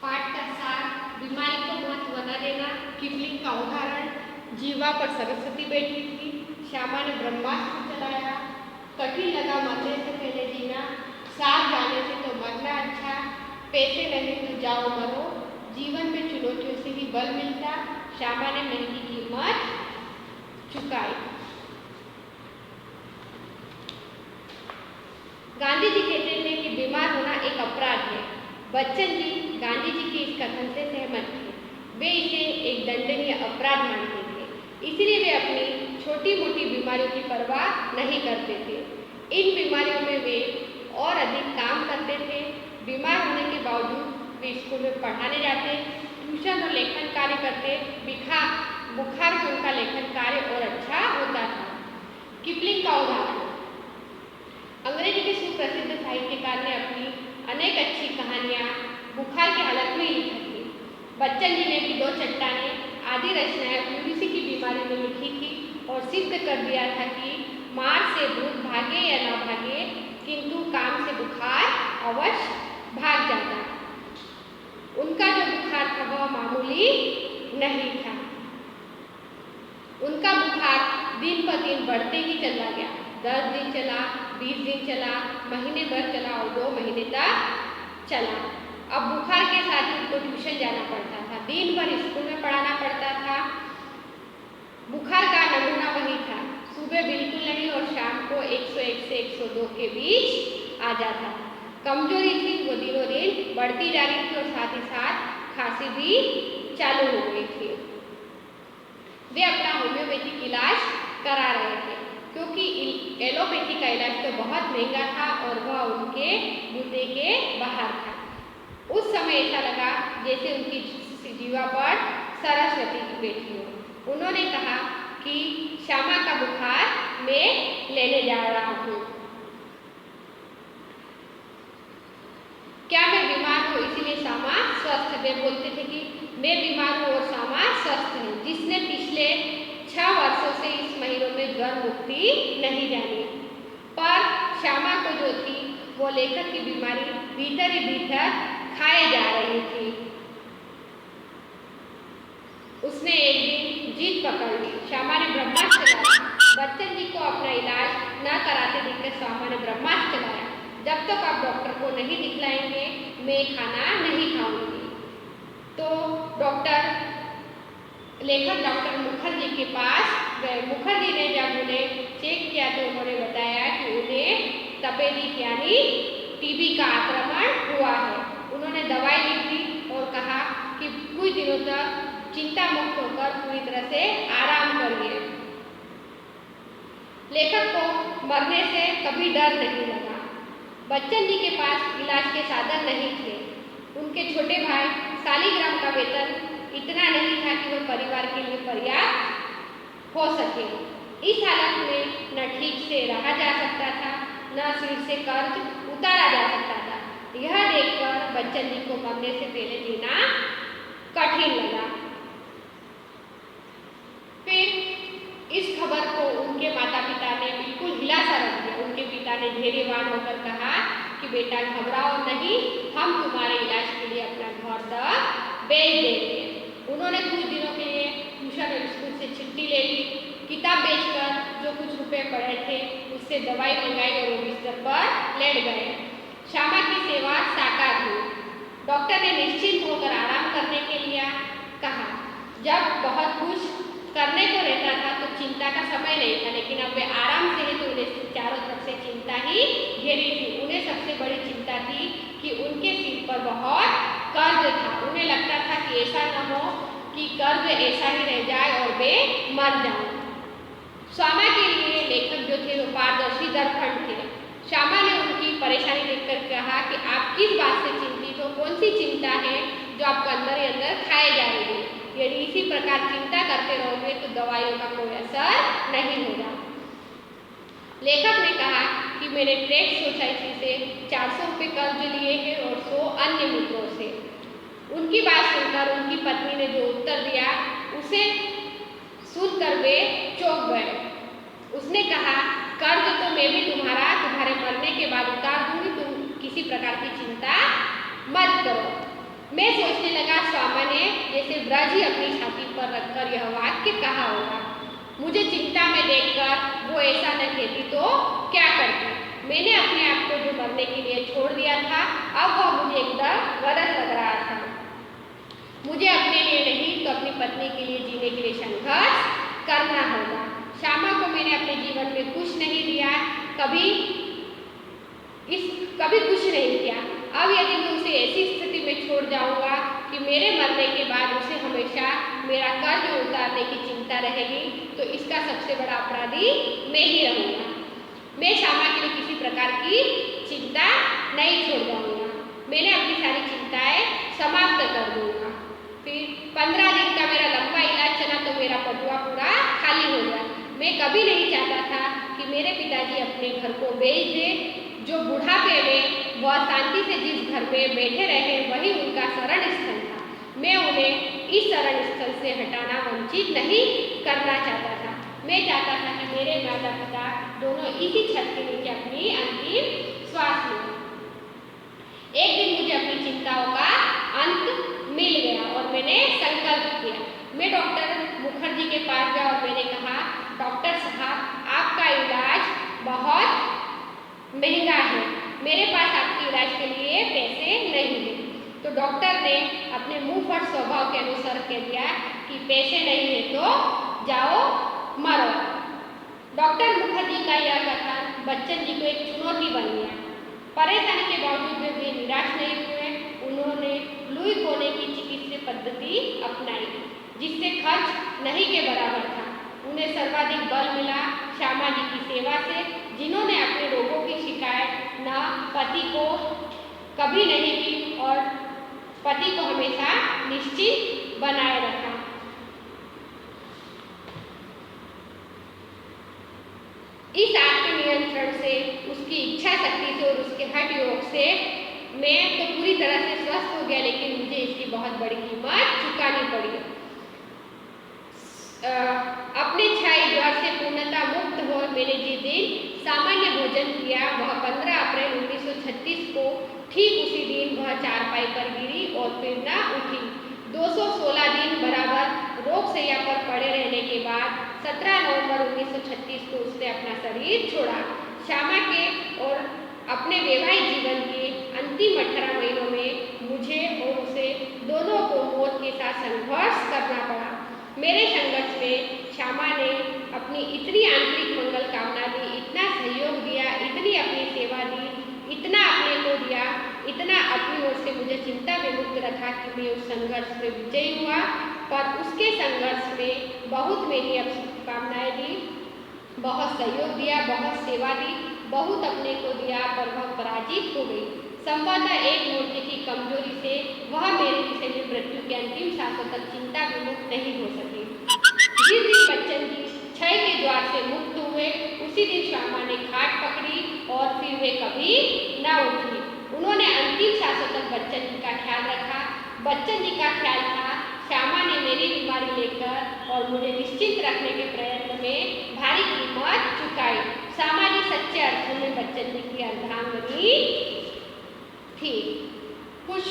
पाठ का सार, बीमारी को महत्व न देना, किपलिंग का उदाहरण, जीवा पर सरस्वती बैठी थी, श्यामा ने ब्रह्मास्त्र चलाया, कठिन लगा मरने से पहले जीना, साथ जाने से तो मरना अच्छा, पैसे नहीं तो जाओ मरो, जीवन में चुनौतियों से ही बल मिलता, श्यामा ने महंगी कीमत चुकाई। गांधी जी कहते थे कि बीमार होना एक अपराध है। बच्चन जी गांधी जी के इस कथन से सहमत थे। वे इसे एक दंडनीय अपराध मानते थे, इसलिए वे अपनी छोटी मोटी बीमारियों की परवाह नहीं करते थे। इन बीमारियों में वे और अधिक काम करते थे। बीमार होने के बावजूद वे स्कूल में पढ़ाने जाते, ट्यूशन और लेखन कार्य करते। बुखार में उनका लेखन कार्य और अच्छा होता था। किपलिंग का उदाहरण, अंग्रेजी के सुप्रसिद्ध साहित्यकार ने अपनी अनेक अच्छी कहानियाँ बुखार की हालत में लिखी थी। बच्चन जी ने भी दो चट्टानें आदि रचनाएं यूरिसी की बीमारी में लिखी थी और सिद्ध कर दिया था कि मार से भूत भागे या ना भागे, किंतु काम से बुखार अवश्य भाग जाता। उनका जो बुखार था वह मामूली नहीं था। उनका बुखार दिन पर दिन बढ़ते ही चला गया। 10 दिन चला, 20 दिन चला, महीने भर चला और 2 महीने तक चला। अब बुखार के साथ उनको ट्यूशन जाना पड़ता था, दिन भर स्कूल में पढ़ाना पड़ता था। बुखार का नमूना वही था, सुबह बिल्कुल नहीं और शाम को 101 से 102 के बीच आ जाता था। कमजोरी थी वो दिनों दिन बढ़ती जा रही थी और साथ ही साथ खांसी भी चालू हो गई थी। वे अपना होम्योपैथिक इलाज करा रहे थे क्योंकि एलोपैथी का इलाज तो बहुत महंगा था और वह उनके बूते के बाहर था। उस समय ऐसा लगा जैसे उनकी जीवा पर सरस्वती की बैठी हो। उन्होंने कहा कि श्यामा का बुखार मैं लेने जा रहा हूँ। क्या मैं बीमार हूँ इसीलिए श्यामा स्वस्थ है? वे बोलते थे कि मैं बीमार हूँ और श्यामा स्वस्थ है। जिसने पिछले 6 वर्षों से इस महीनों में ज्वर मुक्ति नहीं जानी, पर श्यामा को जो थी वो लेखक की बीमारी भीतर ही भीतर खाए जा रही थी। उसने एक दिन जीत पकड़ ली। श्यामा ने ब्रह्मास्त्र चलाया। बच्चन जी को अपना इलाज न कराते देखकर श्यामा ने ब्रह्मास्त्र चलाया, जब तक आप डॉक्टर को नहीं दिखलाएंगे मैं खाना नहीं खाऊंगी। तो लेखक डॉक्टर मुखर्जी के पास गए। मुखर्जी ने जब उन्हें चेक किया तो उन्होंने बताया कि उन्हें तपेदिक यानी टीबी का आक्रमण हुआ है। उन्होंने दवाई लिख दी और कहा कि कुछ दिनों तक चिंता मुक्त होकर पूरी तरह से आराम करिए। लेखक को मरने से कभी डर नहीं लगा। बच्चन जी के पास इलाज के साधन नहीं थे। उनके छोटे भाई शालिग्राम का वेतन इतना नहीं था कि वह परिवार के लिए पर्याप्त हो सके। इस हालत में न ठीक से रहा जा सकता था, न सिर से कर्ज उतारा जा सकता था। यह देखकर बच्चन जी को मरने से पहले जीना कठिन लगा। फिर इस खबर को उनके माता पिता ने बिल्कुल हिला सा रख दिया। उनके पिता ने धैर्यवान होकर कहा कि बेटा घबराओ नहीं, हम तुम्हारे इलाज के लिए अपना घर तक बेच देंगे। उन्होंने कुछ दिनों के लिए ट्यूशन और स्कूल से छुट्टी ले ली। किताब बेचकर जो कुछ रुपए पड़े थे उससे दवाई मंगाई और वो बिस्तर पर लेट गए। श्यामा की सेवा साकार हुई। डॉक्टर ने निश्चिंत होकर आराम करने के लिए कहा। जब बहुत कुछ करने को रहता था तो चिंता का समय नहीं था, लेकिन अब वे आराम से ही तो उन्हें चारों तरफ से चिंता ही घेरी थी। उन्हें सबसे बड़ी चिंता थी कि उनके सिर पर बहुत कर्ज था। उन्हें लगता था कि ऐसा न हो कि कर्ज ऐसा ही रह जाए और वे मर जाएं। श्यामा के लिए लेखक जो थे वो पारदर्शी दर्पण थे। श्यामा ने उनकी परेशानी देखकर कहा कि आप किस बात से चिंतित हो, कौन सी चिंता है जो आपको अंदर ही अंदर खाए जा रही है। यदि इसी प्रकार चिंता करते रहोगे तो दवाइयों का कोई असर नहीं होगा। लेखक ने कहा कि मैंने ट्रैक्स सोसाइटी से 400 रुपये कर्ज लिए हैं और 100 अन्य मित्रों से। उनकी बात सुनकर उनकी पत्नी ने जो उत्तर दिया उसे सुनकर वे चौंक गए। उसने कहा कर्ज तो मैं भी तुम्हारे मरने के बाद उतार दूंगी, तुम किसी प्रकार की चिंता मत करो। मैं सोचने लगा श्यामा ने जैसे ब्रज ही अपनी छाती पर रखकर यह वाक्य कहा होगा। मुझे चिंता में देखकर वो ऐसा न कहती तो क्या करती। मैंने अपने आप को जो मरने के लिए छोड़ दिया था, अब वह मुझे एकदम गलत लग रहा था। मुझे अपने लिए नहीं तो अपनी पत्नी के लिए जीने के लिए संघर्ष करना होगा। श्यामा को मैंने अपने जीवन में कुछ नहीं दिया, कभी कुछ नहीं किया। अब यदि मैं उसे ऐसी स्थिति में छोड़ जाऊंगा कि मेरे मरने के बाद उसे हमेशा मेरा कर्ज उतारने की चिंता रहेगी, तो इसका सबसे बड़ा अपराधी मैं ही रहूंगा। मैं श्यामा के लिए किसी प्रकार की चिंता नहीं छोड़ पाऊंगा। मैंने अपनी सारी चिंताएं समाप्त कर दूंगा। फिर 15 दिन का मेरा लंबा इलाज चला तो मेरा पटुआ पूरा खाली हो गया। मैं कभी नहीं चाहता था कि मेरे पिताजी अपने घर को बेच दे। जो बुढ़ापे में वह शांति से जिस घर में बैठे रहे वही उनका शरण स्थल था। मैं उन्हें इस शरण स्थल से हटाना वंचित नहीं करना चाहता था। मैं चाहता था कि मेरे माता पिता दोनों इसी छत के नीचे अपनी अंतिम श्वास लें। एक दिन मुझे अपनी चिंताओं का अंत मिल गया और मैंने संकल्प किया। मैं डॉक्टर मुखर्जी के पास गया और मैंने कहा, डॉक्टर साहब, आपका इलाज बहुत महंगा है, मेरे पास आपके इलाज के लिए पैसे नहीं हैं। तो डॉक्टर ने अपने मुंह पर स्वभाव के अनुसार कह दिया कि पैसे नहीं है तो जाओ मरो। डॉक्टर मुखर्जी का यह कथन बच्चन जी को एक चुनौती बन गया। परेशानी के बावजूद वे निराश नहीं हुए। उन्होंने लुई कोने की चिकित्सा पद्धति अपनाई, जिससे खर्च नहीं के बराबर था। उन्हें सर्वाधिक बल मिला श्यामा जी की सेवा से, जिन्होंने अपने रोगों की शिकायत न पति को कभी नहीं की और पति को हमेशा निश्चित बनाए रखा। इस आत्मनियंत्रण से, उसकी इच्छा शक्ति से और उसके हठ योग से मैं तो पूरी तरह से स्वस्थ हो गया, लेकिन मुझे इसकी बहुत बड़ी कीमत चुकानी पड़ी। अपने क्षय ज्वर से पूर्णतः मुक्त हो मैंने जिस दिन सामान्य भोजन किया वह 15 अप्रैल 1936 को, ठीक उसी दिन वह चारपाई पर गिरी और फिर न उठी। 216 दिन बराबर रोग शैय्या पर पड़े रहने के बाद 17 नवंबर 1936 को उसने अपना शरीर छोड़ा। श्यामा के और अपने वैवाहिक जीवन के अंतिम 18 महीनों में मुझे और उसे दोनों को मौत के साथ संघर्ष करना पड़ा। मेरे संघर्ष में श्यामा ने अपनी इतनी आंतरिक मंगल कामना दी, इतना सहयोग दिया, इतनी अपनी सेवा दी, इतना अपने को दिया, इतना अपनी ओर से मुझे चिंता में मुक्त रखा कि मैं उस संघर्ष में विजयी हुआ। पर उसके संघर्ष में बहुत मेरी शुभकामनाएं दी, बहुत सहयोग दिया, बहुत सेवा दी, बहुत अपने को दिया, पर वह पराजित हो गई। संभवतः एक मूर्ति की कमजोरी से वह मेरे विषय मृत्यु के अंतिम सांसों तक चिंता विमुक्त नहीं हो सके। जिस दिन बच्चन जी क्षय के द्वार से मुक्त हुए, उसी दिन श्यामा ने खाट पकड़ी और फिर वे कभी न उठी। उन्होंने अंतिम सांसों तक बच्चन जी का ख्याल रखा। बच्चन जी का ख्याल था श्यामा ने मेरी बीमारी लेकर और मुझे निश्चिंत रखने के प्रयत्न में भारी कीमत चुकाई। श्यामा जी सच्चे अर्थों में बच्चन जी की अर्धांगिनी थी। कुछ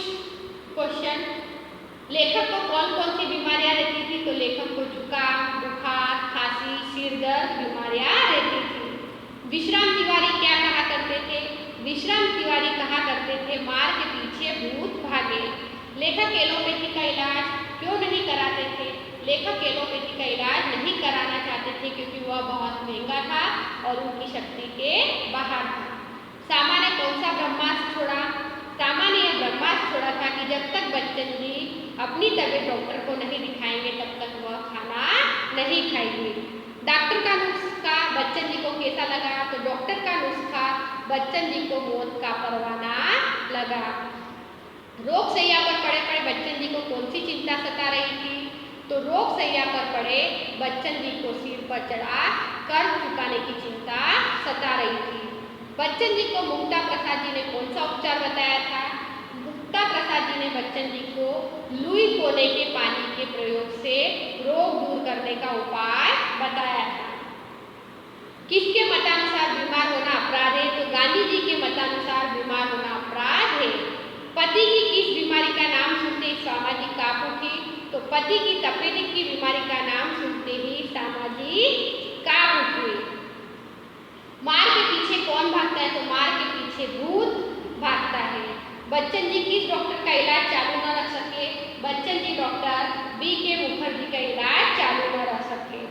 क्वेश्चन, लेखक को कौन कौन सी बीमारियां रहती थी? तो लेखक को जुकाम, बुखार, खांसी, सिर दर्द बीमारियां रहती थी। विश्राम तिवारी क्या कहा करते थे? विश्राम तिवारी कहा करते थे, मार के पीछे भूत भागे। लेखक एलोपैथी का इलाज क्यों नहीं कराते थे? लेखक एलोपैथी का इलाज नहीं कराना चाहते थे क्योंकि वह बहुत महंगा था और उनकी शक्ति के बाहर था। श्यामा ने कौन सा ब्रह्मास्त्र छोड़ा? श्यामा ने यह ब्रह्मास्त्र छोड़ा था कि जब तक बच्चन जी अपनी तबीयत डॉक्टर को नहीं दिखाएंगे तब तक वह खाना नहीं खाएंगे। डॉक्टर का नुस्खा बच्चन जी को कैसा लगा? तो डॉक्टर का नुस्खा बच्चन जी को मौत का परवाना लगा। रोग शैय्या पर पड़े पड़े बच्चन जी को कौन सी चिंता सता रही थी? तो रोग शैय्या पर पड़े बच्चन जी को सिर पर चढ़ा कर्ज चुकाने की चिंता सता रही थी। बच्चन जी को मुक्ता प्रसाद जी ने कौन सा उपचार बताया था? मुक्ता प्रसाद जी ने बच्चन जी को लुई कोने के पानी के प्रयोग से रोग दूर करने का उपाय बताया था। किसके मतानुसार बीमार होना अपराध है? तो गांधी जी के मतानुसार बीमार होना अपराध है। पति की किस बीमारी का नाम बढ़ती की तपेदिक की बीमारी का नाम सुनते ही सामाजी काबू हुए। मार के पीछे कौन भागता है? तो मार के पीछे भूत भागता है। बच्चन जी किस डॉक्टर का इलाज चालू न रख सके? Bachchan ji doctor B.K. मुखर्जी का इलाज चालू न रख सके।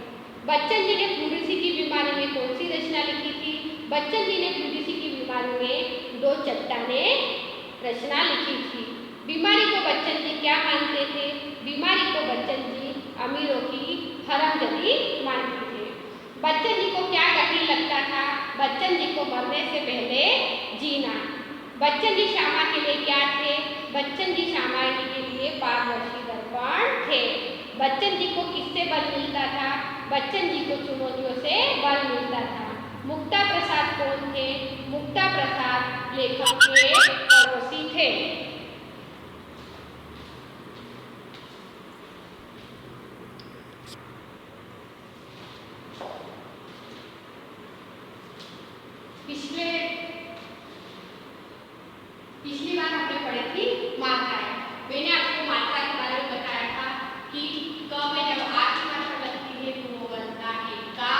बच्चन जी ने फ्लूरेंसी की बीमारी में कौन सी रचना लिखी थी? बच्चन जी ने फ्लूरेंसी की बीमारी में 2 चट्टानें रचना लिखी थी। बीमारी को बच्चन जी क्या मानते थे? बीमारी को बच्चन जी अमीरों की हरामजादी मानते थे। बच्चन जी को क्या कठिन लगता था? बच्चन जी को मरने से पहले जीना। बच्चन जी श्यामा के लिए क्या थे? बच्चन जी श्यामा जी के लिए पारदर्शी दर्पण थे। बच्चन जी को किससे बल मिलता था? बच्चन जी को चुनौतियों से बल मिलता था। मुक्ता प्रसाद कौन थे? मुक्ता प्रसाद लेखक के पड़ोसी थे। पिछली बार हमने पढ़ी थी मात्राएं। मैंने आपको मात्रा के बारे में बताया था कि क में जब आ की मात्रा लगती है तो वो बनता है का।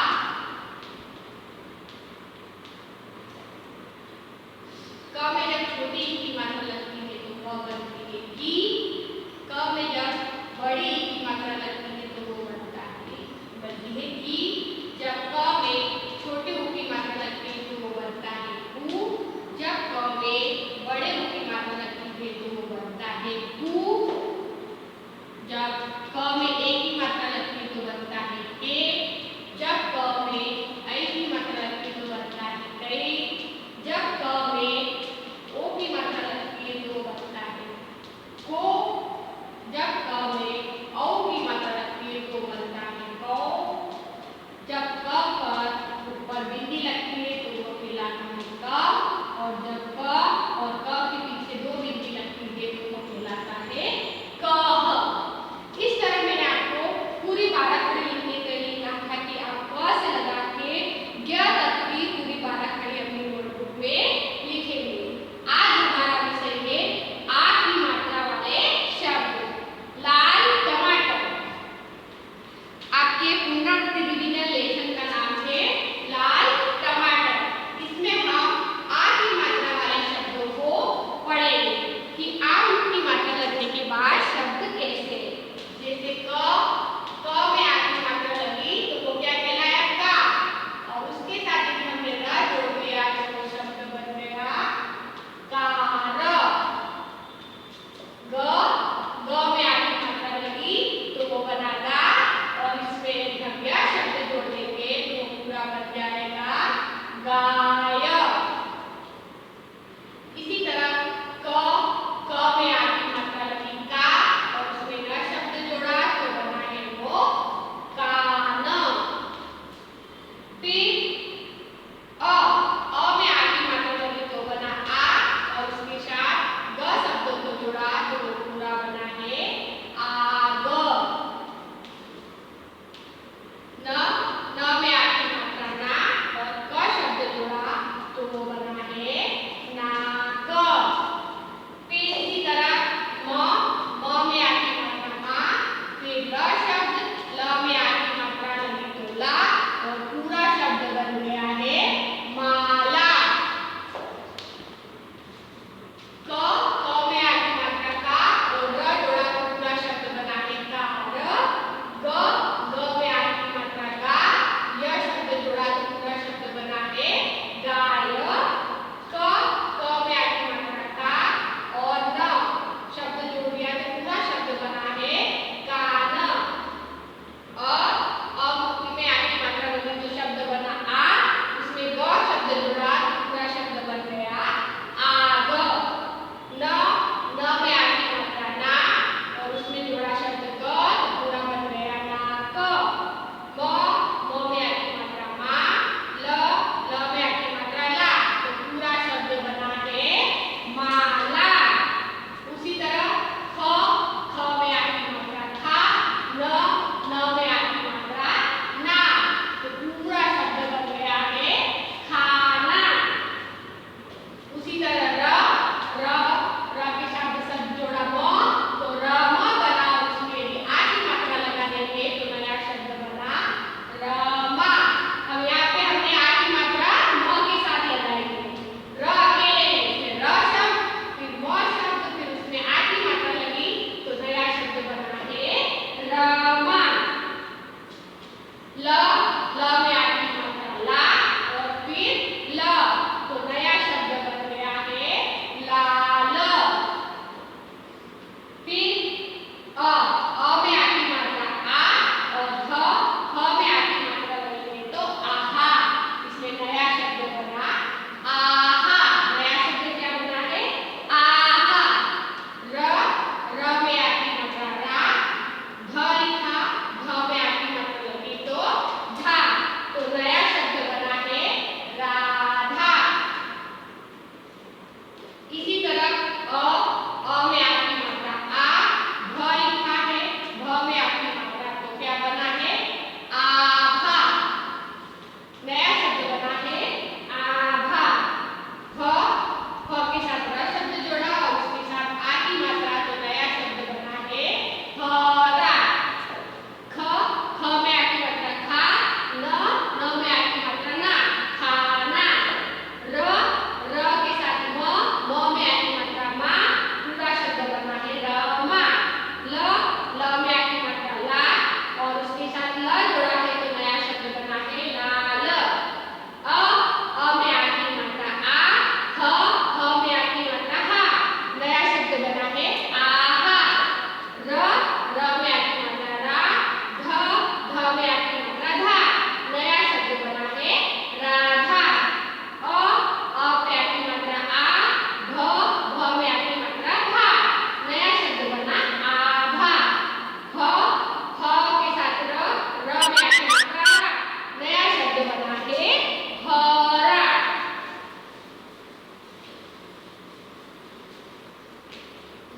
क में जब छोटी ई की मात्रा लगती है तो वो बनती है की। क में जब बड़ी ई की मात्रा लगती है तो वो बनती है की। जब क में छोटे ऊ की मात्रा लगती है तो वो बनता है ऊ। जब क में बड़े ऊ की मात्रा लगती है तो वो बनता है कु।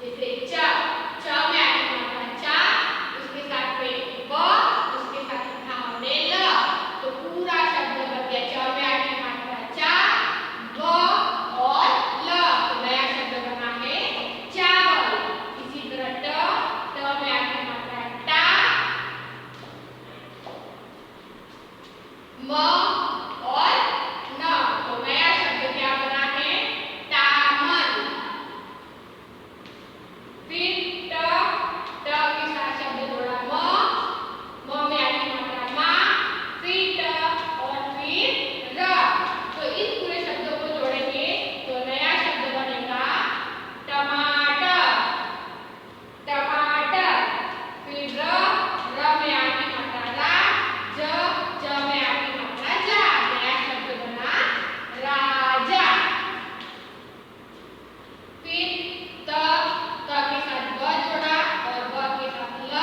जैसे च, च में आ की मात्रा चा, उसके साथ में व, उसके साथ में हमने ल, तो पूरा शब्द बन गया च में आ की मात्रा चा, व और ल, तो नया शब्द बना है चावल। इसी तरह ट में आ की मात्रा टा, म और न, तो नया शब्द क्या बना है टामन। फिर ट के साथ शब्द जोड़ा म में आ की मात्रा मा, फिर ट और फिर र, तो इन पूरे शब्दों को जोड़ेंगे तो नया शब्द बनेगा टमाटर। टमाटर। फिर र में आ की मात्रा रा, ज में आ की मात्रा जा, नया शब्द बना राजा। फिर त के साथ ब जोड़ा और ब के साथ ल,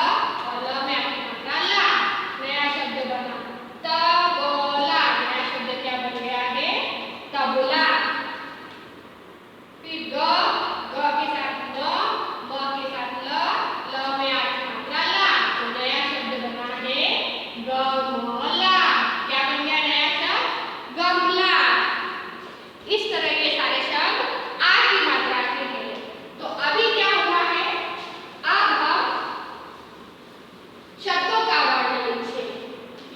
और ल में आ की मात्रा ला, नया शब्द बना तबला। नया शब्द क्या बन गया है तबला। फिर ग के साथ म के साथ ल में आ की मात्रा ला, तो नया शब्द बना है गमला। क्या बन गया नया शब्द गमला। इस तरह के सारे शब्द आ की मात्रा के हैं। तो अभी क्या हुआ है, अब हम शब्दों का वर्ण लिखे।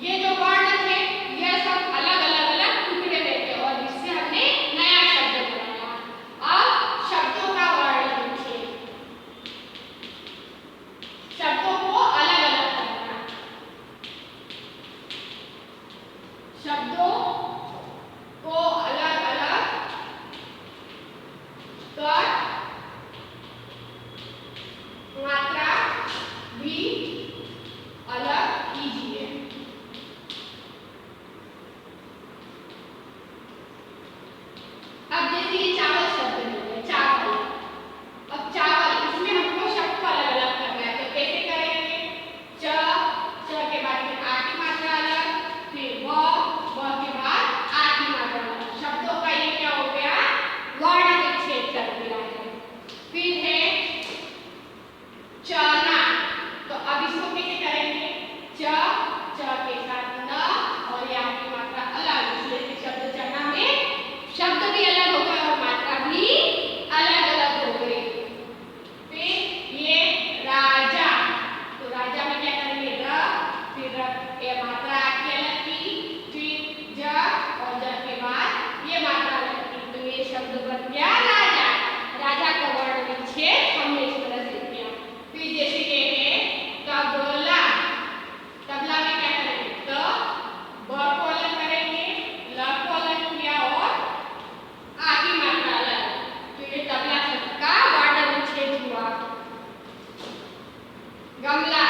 ये जो वर्ण थे यह सब अलग अलग टुकड़े में थे और इससे हमने नया शब्द बनाया। अब शब्दों का वर्ण लिखे, शब्दों को अलग अलग करना। शब्दों को अलग अलग कर मात्रा भी अलग कीजिए। अब जैसे ये चावल शब्द है चावल, अब चावल इसमें हमको शब्द को अलग अलग करना है, तो कैसे करेंगे च के बाद में आ की मात्रा अलग, फिर व के बाद आ की मात्रा अलग। शब्दों का ये क्या हो गया वर्ण विच्छेद कर दिया है। फिर है चना, तो अब इसको कैसे करेंगे च के साथ न और या की मात्रा अलग, इसलिए शब्द चना में शब्द भी अलग हो गए और मात्रा भी अलग अलग हो गई। फिर ये राजा, तो राजा में क्या करेंगे र, फिर ये मात्रा की अलग की, फिर ज और ज के बाद ये मात्रा अलग की, तो ये शब्द बन गया राजा। राजा का वर्ण विच्छेद हमने इस तरह से किया। फिर जैसे ये है तबला, तबला में क्या करेंगे त ब को अलग करेंगे, ल को अलग किया और आ की मात्रा अलग, तो ये तबला शब्द का वर्ण विच्छेद हुआ। गमला,